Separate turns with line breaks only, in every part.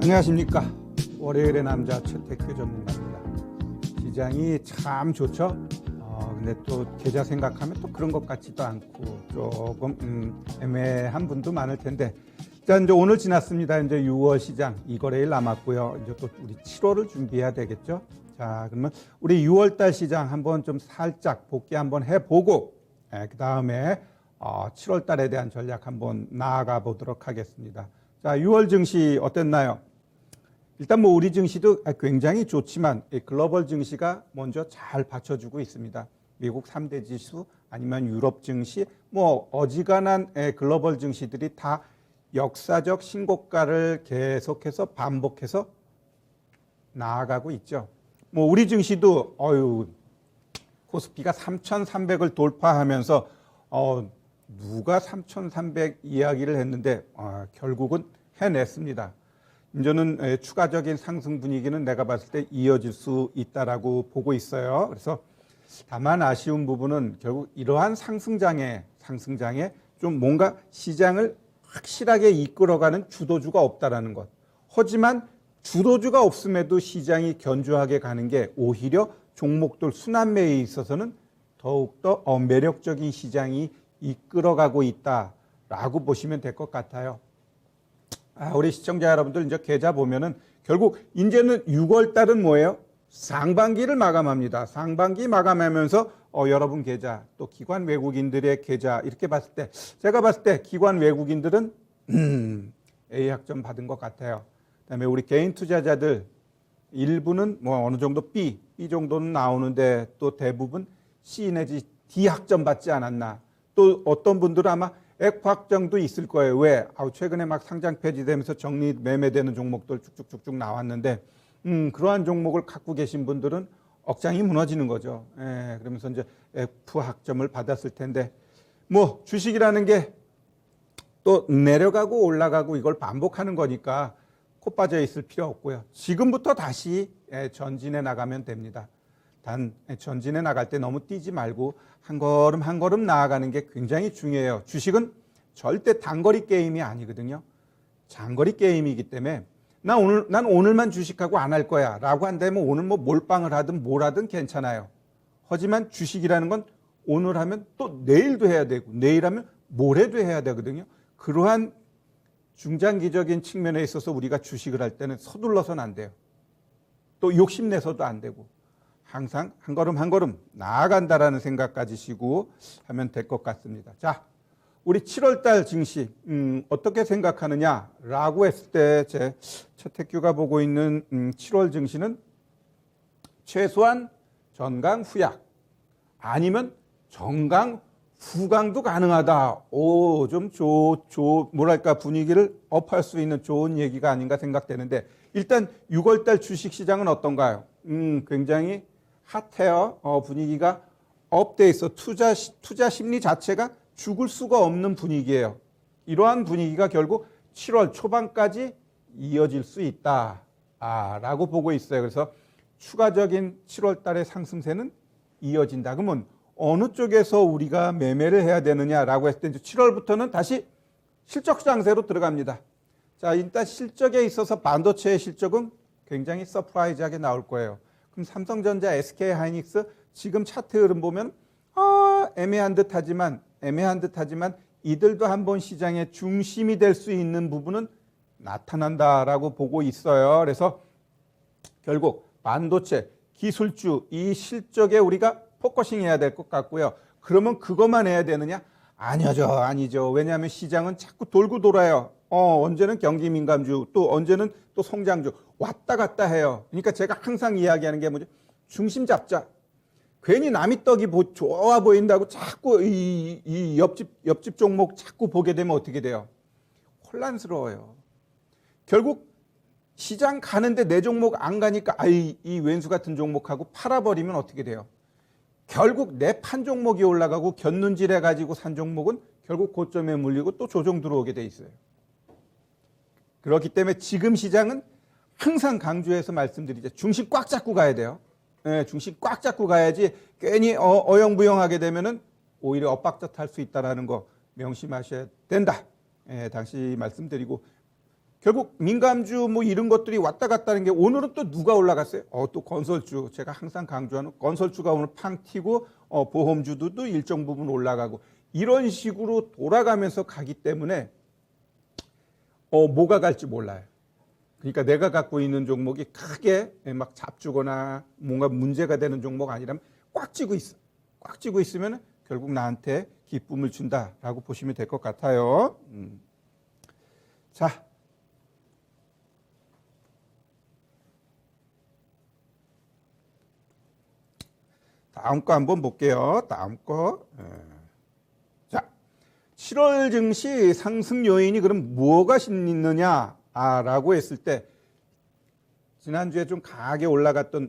안녕하십니까. 월요일의 남자 최태규 전문가입니다. 시장이 참 좋죠. 근데 또 계좌 생각하면 또 그런 것 같지도 않고 조금 애매한 분도 많을 텐데, 자, 이제 오늘 지났습니다. 이제 6월 시장 2거래일 남았고요. 이제 또 우리 7월을 준비해야 되겠죠. 자, 그러면 우리 6월 달 시장 한번 좀 살짝 복귀 한번 해보고, 그 다음에 7월 달에 대한 전략 한번 나아가 보도록 하겠습니다. 자, 6월 증시 어땠나요? 일단 뭐 우리 증시도 굉장히 좋지만 글로벌 증시가 먼저 잘 받쳐주고 있습니다. 미국 3대 지수 아니면 유럽 증시, 뭐 어지간한 글로벌 증시들이 다 역사적 신고가를 계속해서 반복해서 나아가고 있죠. 뭐 우리 증시도 코스피가 3,300을 돌파하면서 누가 3,300 이야기를 했는데 결국은 해냈습니다. 이제는 추가적인 상승 분위기는 내가 봤을 때 이어질 수 있다라고 보고 있어요. 그래서 다만 아쉬운 부분은 결국 이러한 상승장에 좀 뭔가 시장을 확실하게 이끌어가는 주도주가 없다라는 것. 하지만 주도주가 없음에도 시장이 견조하게 가는 게 오히려 종목들 순환매에 있어서는 더욱더 매력적인 시장이 이끌어가고 있다라고 보시면 될 것 같아요. 우리 시청자 여러분들 이제 계좌 보면은 결국 이제는 6월 달은 뭐예요? 상반기를 마감합니다. 상반기 마감하면서 여러분 계좌 또 기관 외국인들의 계좌 이렇게 봤을 때 제가 봤을 때 기관 외국인들은 A 학점 받은 것 같아요. 그다음에 우리 개인 투자자들 일부는 뭐 어느 정도 B 정도는 나오는데 또 대부분 C 내지 D 학점 받지 않았나. 또 어떤 분들은 아마 F 학점도 있을 거예요. 왜? 최근에 막 상장 폐지되면서 정리 매매되는 종목들 쭉쭉쭉쭉 나왔는데 그러한 종목을 갖고 계신 분들은 억장이 무너지는 거죠. 그러면서 이제 F 학점을 받았을 텐데 뭐 주식이라는 게 또 내려가고 올라가고 이걸 반복하는 거니까 코 빠져 있을 필요 없고요. 지금부터 다시 전진해 나가면 됩니다. 단 전진해 나갈 때 너무 뛰지 말고 한 걸음 나아가는 게 굉장히 중요해요. 주식은 절대 단거리 게임이 아니거든요. 장거리 게임이기 때문에 난 오늘만 주식하고 안 할 거야 라고 한다면 오늘 뭐 몰빵을 하든 뭘 하든 괜찮아요. 하지만 주식이라는 건 오늘 하면 또 내일도 해야 되고 내일 하면 모레도 해야 되거든요. 그러한 중장기적인 측면에 있어서 우리가 주식을 할 때는 서둘러서는 안 돼요. 또 욕심내서도 안 되고 항상 한 걸음 나아간다라는 생각 가지시고 하면 될 것 같습니다. 자, 우리 7월 달 증시 어떻게 생각하느냐라고 했을 때 제 최태규가 보고 있는 7월 증시는 최소한 전강 후약 아니면 정강 후강도 가능하다. 뭐랄까 분위기를 업할 수 있는 좋은 얘기가 아닌가 생각되는데 일단 6월 달 주식 시장은 어떤가요? 굉장히 핫해요. 분위기가 업돼 있어. 투자 심리 자체가 죽을 수가 없는 분위기예요. 이러한 분위기가 결국 7월 초반까지 이어질 수 있다라고 보고 있어요. 그래서 추가적인 7월 달의 상승세는 이어진다. 그러면 어느 쪽에서 우리가 매매를 해야 되느냐라고 했을 때 7월부터는 다시 실적 장세로 들어갑니다. 자, 일단 실적에 있어서 반도체의 실적은 굉장히 서프라이즈하게 나올 거예요. 그럼 삼성전자, SK하이닉스 지금 차트 흐름 보면 애매한 듯하지만 이들도 한번 시장의 중심이 될 수 있는 부분은 나타난다라고 보고 있어요. 그래서 결국 반도체, 기술주 이 실적에 우리가 포커싱 해야 될 것 같고요. 그러면 그것만 해야 되느냐? 아니죠. 왜냐하면 시장은 자꾸 돌고 돌아요. 언제는 경기 민감주, 또 언제는 또 성장주 왔다 갔다 해요. 그러니까 제가 항상 이야기하는 게 뭐죠? 중심 잡자. 괜히 남이 떡이 좋아 보인다고 자꾸 이 옆집 종목 자꾸 보게 되면 어떻게 돼요? 혼란스러워요. 결국 시장 가는데 내 종목 안 가니까 이 왼수 같은 종목하고 팔아버리면 어떻게 돼요? 결국 내 판 종목이 올라가고 곁눈질 해가지고 산 종목은 결국 고점에 물리고 또 조정 들어오게 돼 있어요. 그렇기 때문에 지금 시장은 항상 강조해서 말씀드리죠. 중심 꽉 잡고 가야 돼요. 중심 꽉 잡고 가야지 괜히 어영부영하게 되면은 오히려 엇박자 탈 수 있다는 거 명심하셔야 된다. 당시 말씀드리고 결국 민감주 뭐 이런 것들이 왔다 갔다 하는 게 오늘은 또 누가 올라갔어요? 또 건설주. 제가 항상 강조하는 건설주가 오늘 팡 튀고 보험주도 일정 부분 올라가고 이런 식으로 돌아가면서 가기 때문에 뭐가 갈지 몰라요. 그러니까 내가 갖고 있는 종목이 크게 막 잡주거나 뭔가 문제가 되는 종목 아니라면 꽉 쥐고 있어. 꽉 쥐고 있으면 결국 나한테 기쁨을 준다라고 보시면 될 것 같아요. 자. 다음 거 한번 볼게요. 다음 거. 자, 7월 증시 상승 요인이 그럼 뭐가 있느냐라고 했을 때 지난주에 좀 강하게 올라갔던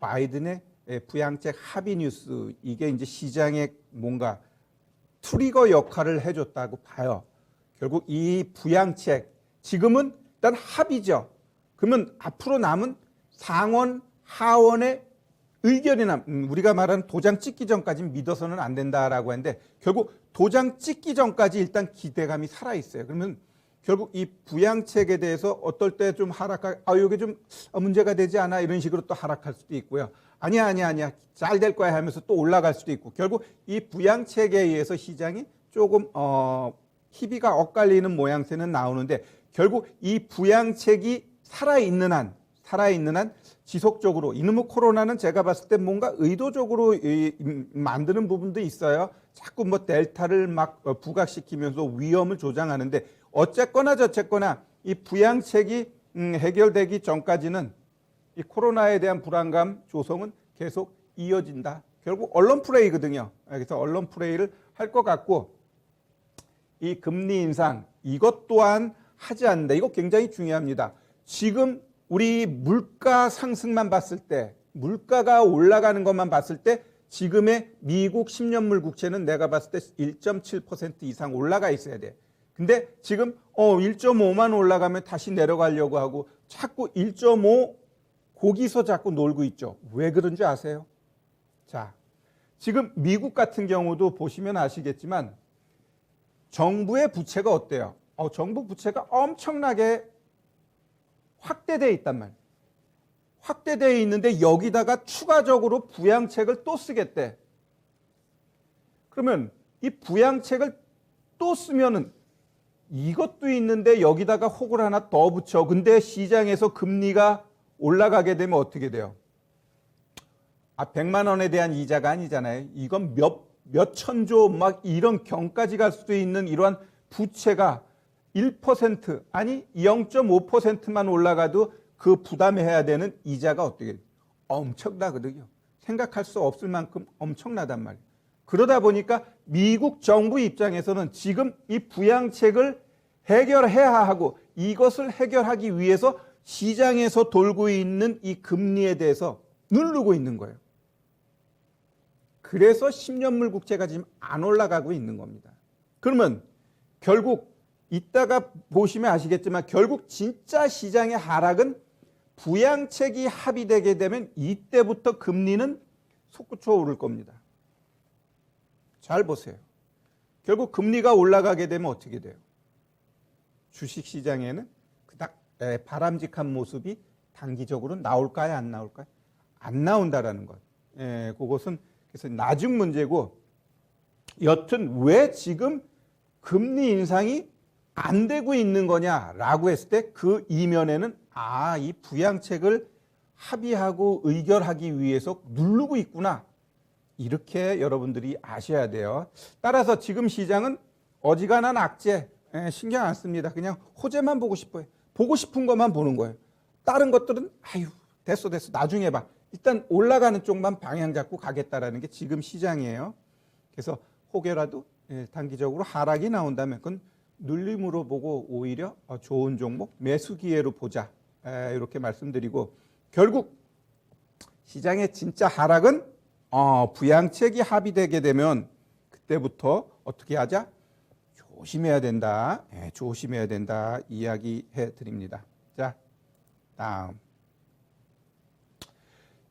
바이든의 부양책 합의 뉴스 이게 이제 시장에 뭔가 트리거 역할을 해줬다고 봐요. 결국 이 부양책 지금은 일단 합의죠. 그러면 앞으로 남은 상원, 하원의 의견이나 우리가 말하는 도장 찍기 전까지는 믿어서는 안 된다라고 하는데 결국 도장 찍기 전까지 일단 기대감이 살아있어요. 그러면 결국 이 부양책에 대해서 어떨 때 좀 하락할, 이게 좀 문제가 되지 않아 이런 식으로 또 하락할 수도 있고요. 아니야 잘 될 거야 하면서 또 올라갈 수도 있고 결국 이 부양책에 의해서 시장이 조금 희비가 엇갈리는 모양새는 나오는데 결국 이 부양책이 살아있는 한 지속적으로 이놈의 코로나는 제가 봤을 때 뭔가 의도적으로 만드는 부분도 있어요. 자꾸 뭐 델타를 막 부각시키면서 위험을 조장하는데 어쨌거나 저쨌거나 이 부양책이 해결되기 전까지는 이 코로나에 대한 불안감 조성은 계속 이어진다. 결국 언론 플레이거든요. 그래서 언론 플레이를 할 것 같고 이 금리 인상 이것 또한 하지 않는다. 이거 굉장히 중요합니다. 지금 우리 물가 상승만 봤을 때 물가가 올라가는 것만 봤을 때 지금의 미국 10년물 국채는 내가 봤을 때 1.7% 이상 올라가 있어야 돼. 근데 지금 1.5만 올라가면 다시 내려가려고 하고 자꾸 1.5 거기서 자꾸 놀고 있죠. 왜 그런지 아세요? 자, 지금 미국 같은 경우도 보시면 아시겠지만 정부의 부채가 어때요? 정부 부채가 엄청나게 확대되어 있단 말이에요. 확대되어 있는데 여기다가 추가적으로 부양책을 또 쓰겠대. 그러면 이 부양책을 또 쓰면은 이것도 있는데 여기다가 혹을 하나 더 붙여. 근데 시장에서 금리가 올라가게 되면 어떻게 돼요? 100만 원에 대한 이자가 아니잖아요. 이건 몇 천조 막 이런 경까지 갈 수도 있는 이러한 부채가 1% 아니 0.5%만 올라가도 그 부담해야 되는 이자가 어떻게 돼요? 엄청나거든요. 생각할 수 없을 만큼 엄청나단 말이에요. 그러다 보니까 미국 정부 입장에서는 지금 이 부양책을 해결해야 하고 이것을 해결하기 위해서 시장에서 돌고 있는 이 금리에 대해서 누르고 있는 거예요. 그래서 10년물 국채가 지금 안 올라가고 있는 겁니다. 그러면 결국 이따가 보시면 아시겠지만 결국 진짜 시장의 하락은 부양책이 합의되게 되면 이때부터 금리는 솟구쳐 오를 겁니다. 잘 보세요. 결국 금리가 올라가게 되면 어떻게 돼요? 주식시장에는 그닥 바람직한 모습이 단기적으로 나올까요? 안 나올까요? 안 나온다라는 것. 그것은 그래서 나중 문제고 여튼 왜 지금 금리 인상이 안 되고 있는 거냐라고 했을 때 그 이면에는 이 부양책을 합의하고 의결하기 위해서 누르고 있구나. 이렇게 여러분들이 아셔야 돼요. 따라서 지금 시장은 어지간한 악재 신경 안 씁니다. 그냥 호재만 보고 싶어요. 보고 싶은 것만 보는 거예요. 다른 것들은 됐어 나중에 봐. 일단 올라가는 쪽만 방향 잡고 가겠다라는 게 지금 시장이에요. 그래서 혹여라도 단기적으로 하락이 나온다면 그건 눌림으로 보고 오히려 좋은 종목 매수 기회로 보자. 이렇게 말씀드리고 결국 시장의 진짜 하락은 부양책이 합의되게 되면 그때부터 어떻게 하자? 조심해야 된다. 조심해야 된다. 이야기해 드립니다. 자, 다음.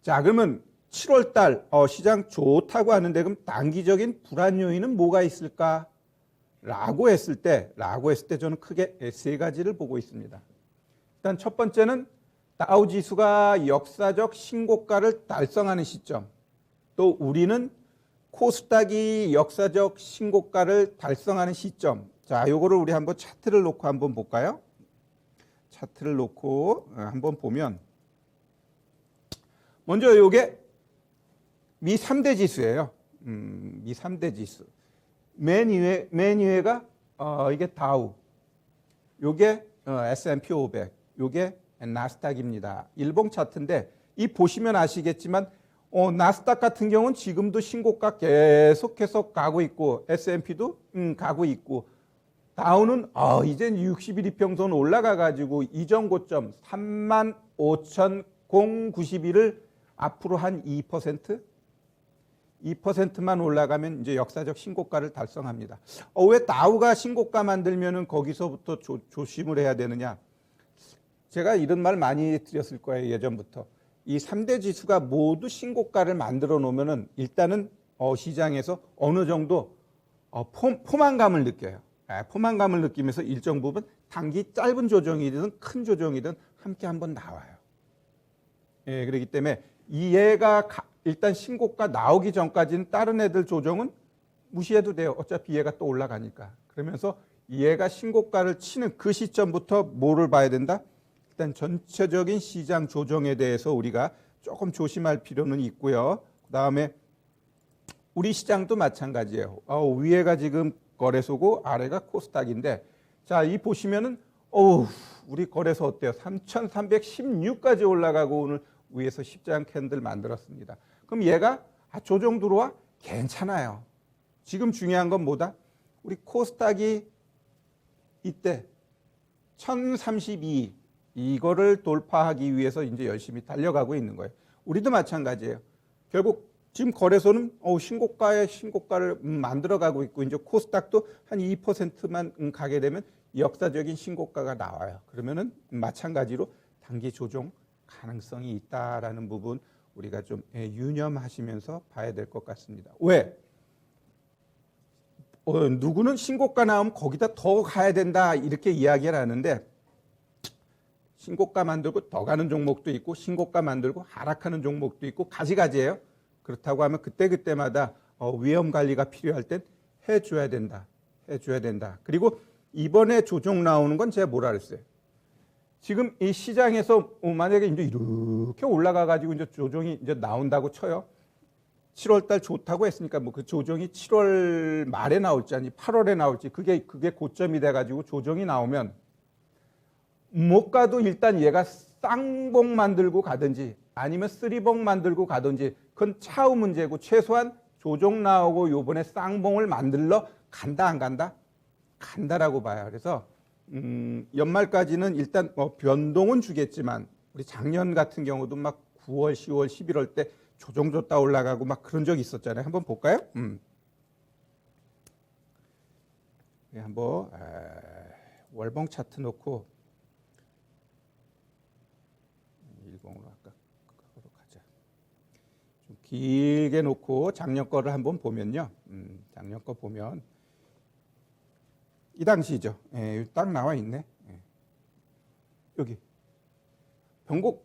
자, 그러면 7월 달 시장 좋다고 하는데 그럼 단기적인 불안 요인은 뭐가 있을까? 라고 했을 때 저는 크게 세 가지를 보고 있습니다. 일단 첫 번째는 다우 지수가 역사적 신고가를 달성하는 시점, 또 우리는 코스닥이 역사적 신고가를 달성하는 시점. 자, 요거를 우리 한번 차트를 놓고 한번 볼까요? 차트를 놓고 한번 보면 먼저 요게 미 3대 지수예요. 미 3대 지수. 맨 위에가 이게 다우, 요게 S&P 500, 요게 나스닥입니다. 일봉 차트인데 이 보시면 아시겠지만 나스닥 같은 경우는 지금도 신고가 계속해서 가고 있고 S&P도 가고 있고 다우는 이젠 60일 이평선 올라가 가지고 이전 고점 35,091을 앞으로 한 2%만 올라가면 이제 역사적 신고가를 달성합니다. 왜 다우가 신고가 만들면은 거기서부터 조심을 해야 되느냐? 제가 이런 말 많이 드렸을 거예요, 예전부터. 이 3대 지수가 모두 신고가를 만들어 놓으면은 일단은 시장에서 어느 정도 포만감을 느껴요. 포만감을 느끼면서 일정 부분 단기 짧은 조정이든 큰 조정이든 함께 한번 나와요. 그렇기 때문에 얘가 일단 신고가 나오기 전까지는 다른 애들 조정은 무시해도 돼요. 어차피 얘가 또 올라가니까. 그러면서 얘가 신고가를 치는 그 시점부터 뭐를 봐야 된다? 일단 전체적인 시장 조정에 대해서 우리가 조금 조심할 필요는 있고요. 그다음에 우리 시장도 마찬가지예요. 위에가 지금 거래소고 아래가 코스닥인데, 자, 이 보시면은 우리 거래소 어때요? 3,316까지 올라가고 오늘 위에서 십자형 캔들 만들었습니다. 그럼 얘가 조정 들어와? 괜찮아요. 지금 중요한 건 뭐다? 우리 코스닥이 이때 1032 이거를 돌파하기 위해서 이제 열심히 달려가고 있는 거예요. 우리도 마찬가지예요. 결국 지금 거래소는 신고가를 만들어가고 있고 이제 코스닥도 한 2%만 가게 되면 역사적인 신고가가 나와요. 그러면은 마찬가지로 단기 조정 가능성이 있다라는 부분 우리가 좀 유념하시면서 봐야 될 것 같습니다. 왜? 누구는 신고가 나오면 거기다 더 가야 된다 이렇게 이야기를 하는데, 신고가 만들고 더 가는 종목도 있고 신고가 만들고 하락하는 종목도 있고 가지가지예요. 그렇다고 하면 그때그때마다 위험 관리가 필요할 땐 해줘야 된다. 그리고 이번에 조정 나오는 건 제가 뭐라 그랬어요? 지금 이 시장에서 만약에 이제 이렇게 올라가 가지고 이제 조정이 이제 나온다고 쳐요. 7월 달 좋다고 했으니까 뭐 그 조정이 7월 말에 나올지 아니 8월에 나올지 그게 고점이 돼 가지고 조정이 나오면 못 가도 일단 얘가 쌍봉 만들고 가든지 아니면 쓰리봉 만들고 가든지 그건 차후 문제고, 최소한 조정 나오고 요번에 쌍봉을 만들러 간다 안 간다? 간다라고 봐요. 그래서 연말까지는 일단 변동은 주겠지만 우리 작년 같은 경우도 막 9월, 10월, 11월 때 조정 줬다 올라가고 막 그런 적이 있었잖아요. 한번 볼까요? 한번 월봉 차트 놓고 일봉으로 아까 그거로 가자. 좀 길게 놓고 작년 거를 한번 보면요. 작년 거 보면 이 당시죠. 딱 나와 있네. 여기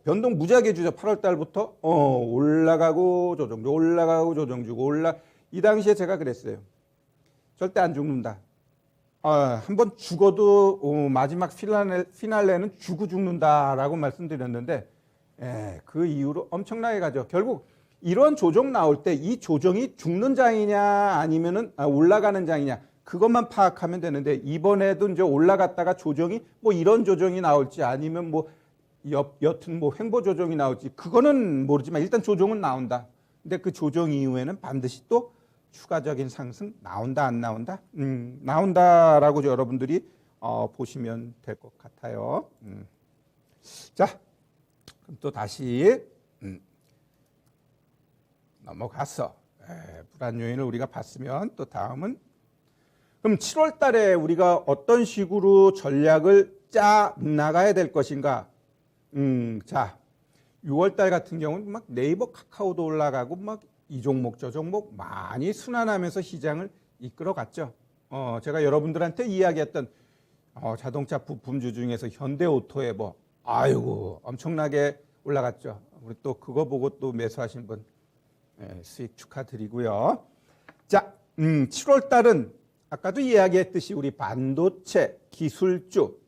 변동 무지하게 주죠. 8월 달부터 올라가고 조정 주고 올라가고 조정 주고 이 당시에 제가 그랬어요. 절대 안 죽는다. 한번 죽어도 마지막 피날레는 주고 죽는다라고 말씀드렸는데, 그 이후로 엄청나게 가죠. 결국 이런 조정 나올 때 이 조정이 죽는 장이냐 아니면은 올라가는 장이냐 그것만 파악하면 되는데, 이번에도 이제 올라갔다가 조정이 뭐 이런 조정이 나올지 아니면 뭐 여튼 뭐 횡보 조정이 나올지 그거는 모르지만 일단 조정은 나온다. 근데 그 조정 이후에는 반드시 또 추가적인 상승 나온다 안 나온다? 나온다라고 여러분들이 보시면 될 것 같아요. 자, 그럼 또 다시 넘어가서 불안 요인을 우리가 봤으면 또 다음은, 그럼 7월 달에 우리가 어떤 식으로 전략을 짜 나가야 될 것인가? 자, 6월 달 같은 경우는 막 네이버 카카오도 올라가고 막 이 종목 저 종목 많이 순환하면서 시장을 이끌어갔죠. 제가 여러분들한테 이야기했던 자동차 부품주 중에서 현대오토에 뭐 아이고 엄청나게 올라갔죠. 우리 또 그거 보고 또 매수하신 분 수익 축하드리고요. 자, 7월 달은 아까도 이야기했듯이 우리 반도체 기술주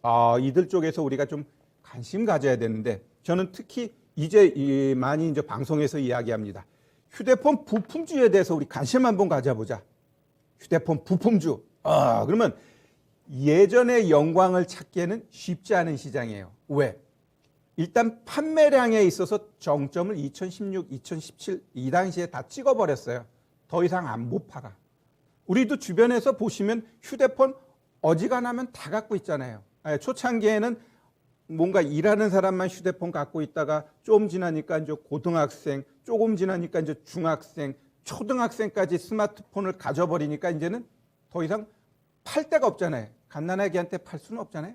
이들 쪽에서 우리가 좀 관심 가져야 되는데 저는 특히 이제 많이 이제 방송에서 이야기합니다. 휴대폰 부품주에 대해서 우리 관심 한번 가져보자. 휴대폰 부품주. 그러면 예전의 영광을 찾기에는 쉽지 않은 시장이에요. 왜? 일단 판매량에 있어서 정점을 2016, 2017 이 당시에 다 찍어버렸어요. 더 이상 못 팔아. 우리도 주변에서 보시면 휴대폰 어지간하면 다 갖고 있잖아요. 초창기에는 뭔가 일하는 사람만 휴대폰 갖고 있다가 좀 지나니까 이제 고등학생, 조금 지나니까 이제 중학생, 초등학생까지 스마트폰을 가져버리니까 이제는 더 이상 팔 데가 없잖아요. 갓난아기한테 팔 수는 없잖아요.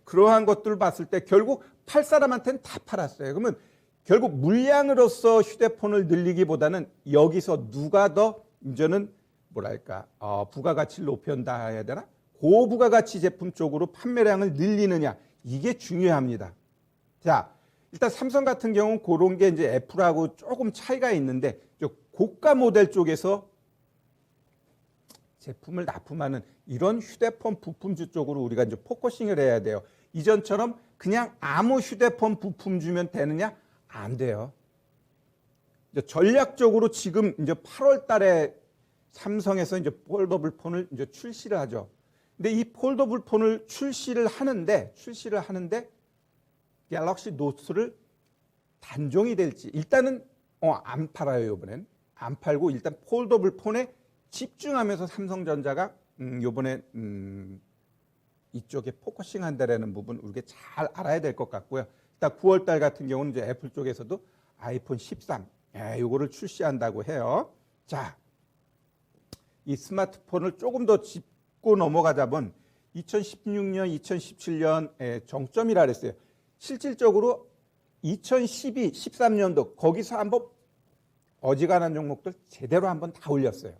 그러한 것들을 봤을 때 결국 팔 사람한테는 다 팔았어요. 그러면 결국 물량으로서 휴대폰을 늘리기보다는 여기서 누가 더 이제는 뭐랄까 부가가치를 높여야 해야 되나? 고부가가치 제품 쪽으로 판매량을 늘리느냐 이게 중요합니다. 자, 일단 삼성 같은 경우는 그런 게 이제 애플하고 조금 차이가 있는데 고가 모델 쪽에서 제품을 납품하는 이런 휴대폰 부품주 쪽으로 우리가 이제 포커싱을 해야 돼요. 이전처럼 그냥 아무 휴대폰 부품 주면 되느냐? 안 돼요. 이제 전략적으로 지금 이제 8월 달에 삼성에서 이제 폴더블 폰을 이제 출시를 하죠. 근데 이 폴더블 폰을 출시를 하는데 갤럭시 노트를 단종이 될지 일단은 안 팔아요. 이번엔 안 팔고 일단 폴더블 폰에 집중하면서 삼성전자가 이번에 이쪽에 포커싱 한다라는 부분 우리가 잘 알아야 될 것 같고요. 일단 9월 달 같은 경우는 이제 애플 쪽에서도 아이폰 13 요거를 출시한다고 해요. 자, 이 스마트폰을 조금 더 짚고 넘어가자면 2016년, 2017년 정점이라 그랬어요. 실질적으로 2012, 13년도 거기서 한번 어지간한 종목들 제대로 한번 다 올렸어요.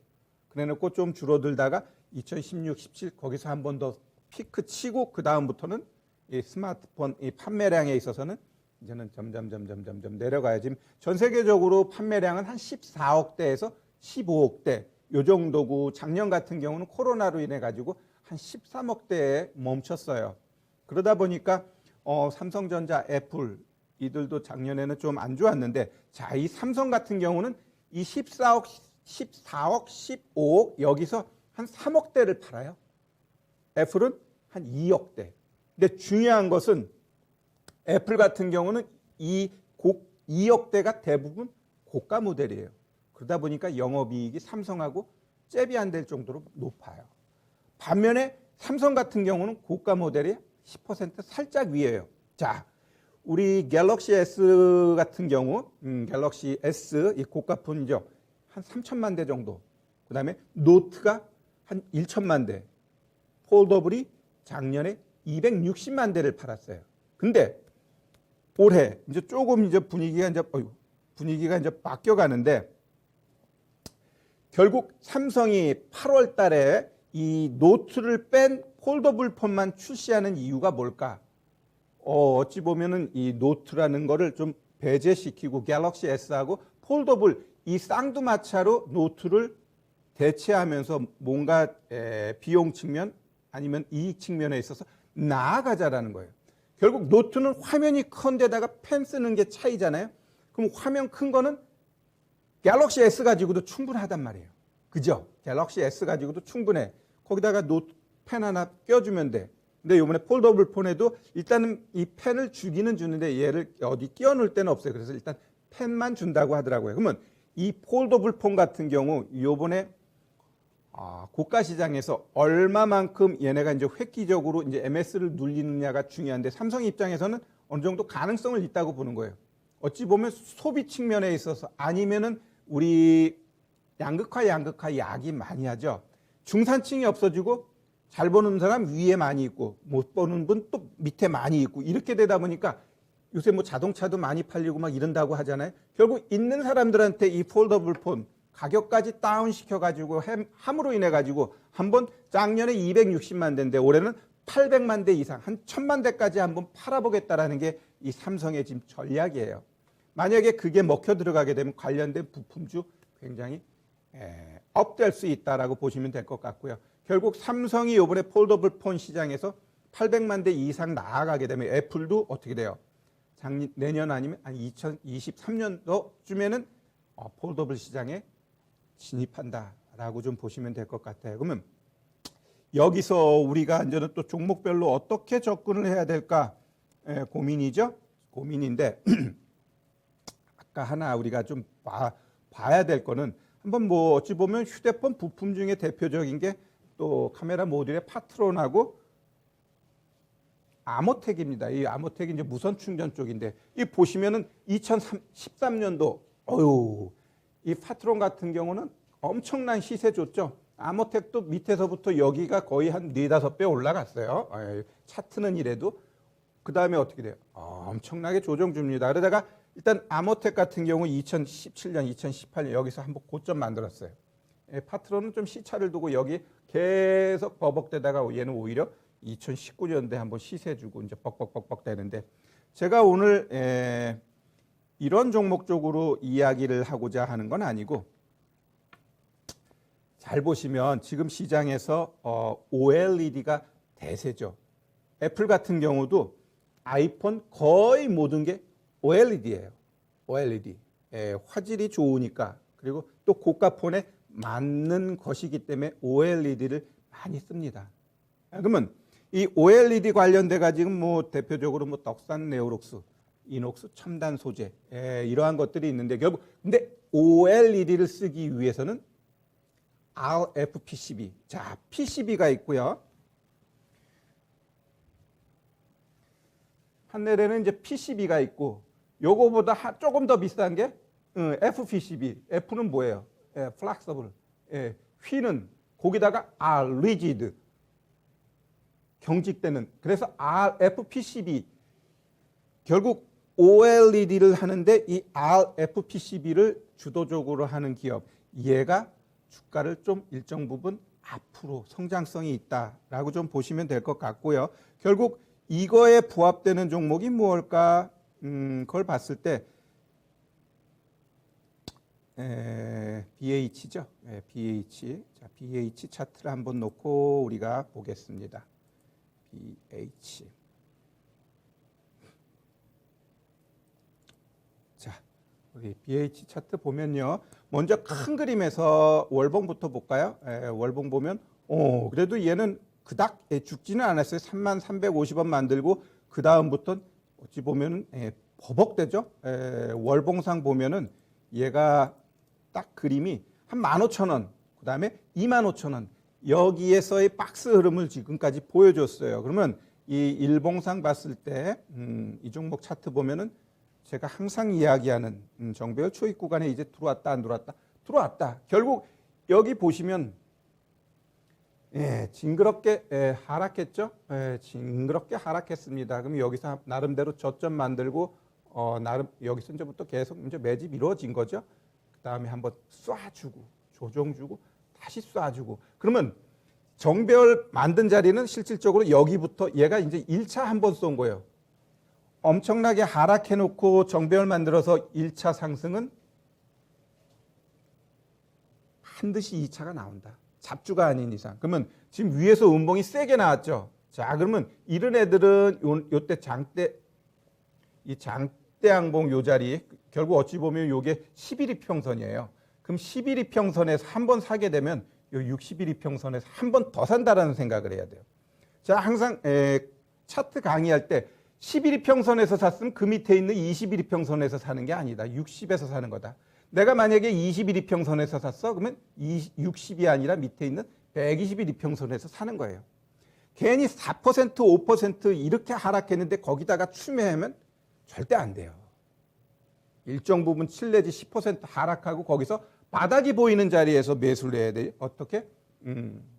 그래놓고 좀 줄어들다가 2016, 17 거기서 한 번 더 피크 치고 그 다음부터는 이 스마트폰 이 판매량에 있어서는 이제는 점점 내려가야지. 전 세계적으로 판매량은 한 14억대에서 15억대 요 정도고 작년 같은 경우는 코로나로 인해 가지고 한 13억대에 멈췄어요. 그러다 보니까 삼성전자, 애플 이들도 작년에는 좀 안 좋았는데 자, 이 삼성 같은 경우는 이 14억, 15억 여기서 한 3억대를 팔아요. 애플은 한 2억대. 근데 중요한 것은 애플 같은 경우는 이 2억대가 대부분 고가 모델이에요. 그러다 보니까 영업이익이 삼성하고 잽이 안 될 정도로 높아요. 반면에 삼성 같은 경우는 고가 모델이 10% 살짝 위에요. 자, 우리 갤럭시 S 같은 경우, 갤럭시 S 이 고가폰이죠. 한 3천만 대 정도. 그 다음에 노트가 한 1천만 대. 폴더블이 작년에 260만 대를 팔았어요. 근데 올해 이제 조금 이제 분위기가 이제 바뀌어 가는데 결국 삼성이 8월 달에 이 노트를 뺀 폴더블 폰만 출시하는 이유가 뭘까? 어찌 보면은 이 노트라는 거를 좀 배제시키고 갤럭시 S하고 폴더블 이 쌍두마차로 노트를 대체하면서 뭔가 비용 측면 아니면 이익 측면에 있어서 나아가자라는 거예요. 결국 노트는 화면이 큰 데다가 펜 쓰는 게 차이잖아요. 그럼 화면 큰 거는 갤럭시 S 가지고도 충분하단 말이에요. 그죠? 갤럭시 S 가지고도 충분해. 거기다가 노트 펜 하나 껴주면 돼. 근데 이번에 폴더블 폰에도 일단은 이 펜을 주기는 주는데 얘를 어디 끼워 넣을 데는 없어요. 그래서 일단 펜만 준다고 하더라고요. 그러면 이 폴더블 폰 같은 경우 이번에 고가 시장에서 얼마만큼 얘네가 이제 획기적으로 이제 MS를 눌리느냐가 중요한데 삼성 입장에서는 어느 정도 가능성을 있다고 보는 거예요. 어찌 보면 소비 측면에 있어서 아니면은 우리 양극화 야기 많이 하죠. 중산층이 없어지고 잘 버는 사람 위에 많이 있고 못 버는 분 또 밑에 많이 있고 이렇게 되다 보니까 요새 뭐 자동차도 많이 팔리고 막 이런다고 하잖아요. 결국 있는 사람들한테 이 폴더블 폰 가격까지 다운 시켜가지고 함으로 인해 가지고 한번 작년에 260만 대인데 올해는 800만 대 이상, 한 1000만 대까지 한번 팔아보겠다라는 게 이 삼성의 지금 전략이에요. 만약에 그게 먹혀 들어가게 되면 관련된 부품주 굉장히 업될 수 있다라고 보시면 될 것 같고요. 결국 삼성이 이번에 폴더블 폰 시장에서 800만 대 이상 나아가게 되면 애플도 어떻게 돼요? 내년 아니면 한 2023년도쯤에는 폴더블 시장에 진입한다라고 좀 보시면 될 것 같아요. 그러면 여기서 우리가 이제는 또 종목별로 어떻게 접근을 해야 될까 고민이죠. 고민인데 아까 하나 우리가 좀 봐야 될 거는 한번 뭐 어찌 보면 휴대폰 부품 중에 대표적인 게 또 카메라 모듈의 파트론하고 아모텍입니다. 이 아모텍이 이제 무선 충전 쪽인데 이 보시면은 2013년도 이 파트론 같은 경우는 엄청난 시세 줬죠. 아모텍도 밑에서부터 여기가 거의 한 4-5배 올라갔어요. 차트는 이래도 그 다음에 어떻게 돼요? 엄청나게 조정 줍니다. 그러다가 일단 아모텍 같은 경우 2017년, 2018년 여기서 한번 고점 만들었어요. 파트론은 좀 시차를 두고 여기 계속 버벅대다가 얘는 오히려 2019년도에 한번 시세 주고 이제 뻑뻑뻑뻑 되는데 제가 오늘 이런 종목 쪽으로 이야기를 하고자 하는 건 아니고 잘 보시면 지금 시장에서 OLED가 대세죠. 애플 같은 경우도 아이폰 거의 모든 게 OLED예요. OLED. 화질이 좋으니까 그리고 또 고가 폰에 맞는 것이기 때문에 OLED를 많이 씁니다. 그러면 이 OLED 관련돼가 지금 뭐 대표적으로 뭐 덕산 네오록스, 이녹스 첨단 소재 이러한 것들이 있는데 결국 근데 OLED를 쓰기 위해서는 RFPCB. 자, PCB가 있고요. 판넬에는 이제 PCB가 있고 요거보다 조금 더 비싼 게 FPCB. F는 뭐예요? 플렉서블. 휘는 거기다가 rigid. 경직되는. 그래서 RFPCB. 결국 OLED를 하는데 이 RFPCB를 주도적으로 하는 기업. 얘가 주가를 좀 일정 부분 앞으로 성장성이 있다라고 좀 보시면 될 것 같고요. 결국 이거에 부합되는 종목이 무엇일까? 그걸 봤을 때 BH죠. BH. 자, BH 차트를 한번 놓고 우리가 보겠습니다. BH. 자, 우리 BH 차트 보면요. 먼저 큰 그림에서 월봉부터 볼까요? 월봉 보면 그래도 얘는 그닥 죽지는 않았어요. 3350원 만들고 그 다음부터 어찌 보면 버벅대죠. 월봉상 보면은 얘가 딱 그림이 한 15,000원, 그 다음에 25,000원 여기에서의 박스 흐름을 지금까지 보여줬어요. 그러면 이 일봉상 봤을 때 이 종목 차트 보면은 제가 항상 이야기하는 정배열 초입 구간에 이제 들어왔다 안 들어왔다? 들어왔다. 결국 여기 보시면 징그럽게 하락했죠. 징그럽게 하락했습니다. 그럼 여기서 나름대로 저점 만들고 나름 여기서 이제부터 계속 이제 매집 이루어진 거죠. 그 다음에 한번 쏴주고 조정 주고 다시 쏴주고 그러면 정배열 만든 자리는 실질적으로 여기부터 얘가 이제 1차 한번 쏜 거예요. 엄청나게 하락해놓고 정배열 만들어서 1차 상승은 반드시 2차가 나온다. 잡주가 아닌 이상. 그러면 지금 위에서 음봉이 세게 나왔죠. 자, 그러면 이런 애들은 요때 이 장대 양봉 요 자리 결국 어찌 보면 요게 11이 평선이에요. 그럼 11이 평선에서 한 번 사게 되면 요 61이 평선에서 한 번 더 산다라는 생각을 해야 돼요. 자, 항상 차트 강의할 때 11이 평선에서 샀으면 그 밑에 있는 21이 평선에서 사는 게 아니다. 60에서 사는 거다. 내가 만약에 21이 평선에서 샀어. 그러면 60이 아니라 밑에 있는 121이 평선에서 사는 거예요. 괜히 4%, 5% 이렇게 하락했는데 거기다가 추매하면 절대 안 돼요. 일정 부분 7 내지 10% 하락하고 거기서 바닥이 보이는 자리에서 매수를 해야 돼요. 어떻게?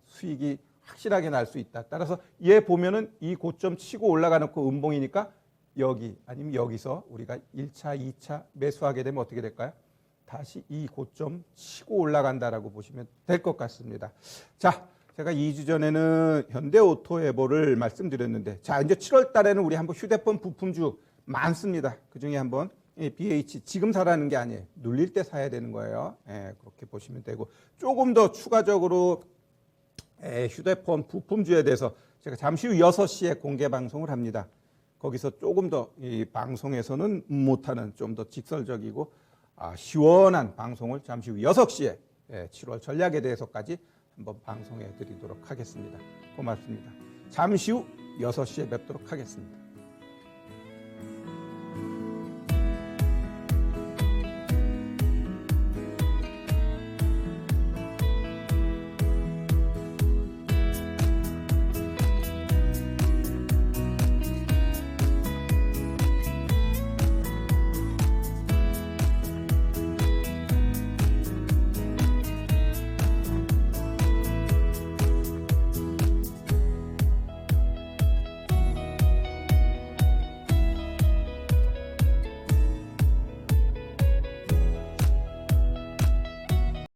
수익이 확실하게 날 수 있다. 따라서 얘 보면은 이 고점 치고 올라가놓고 음봉이니까 여기 아니면 여기서 우리가 1차, 2차 매수하게 되면 어떻게 될까요? 다시 이 고점 치고 올라간다라고 보시면 될 것 같습니다. 자, 제가 2주 전에는 현대오토에버를 말씀드렸는데, 자, 이제 7월 달에는 우리 한번 휴대폰 부품주 많습니다. 그 중에 한번 BH 지금 사라는 게 아니에요. 눌릴 때 사야 되는 거예요. 예, 그렇게 보시면 되고, 조금 더 추가적으로 휴대폰 부품주에 대해서 제가 잠시 후 6시에 공개 방송을 합니다. 거기서 조금 더 이 방송에서는 못하는 좀 더 직설적이고 시원한 방송을 잠시 후 6시에 7월 전략에 대해서까지 한번 방송해 드리도록 하겠습니다. 고맙습니다. 잠시 후 6시에 뵙도록 하겠습니다.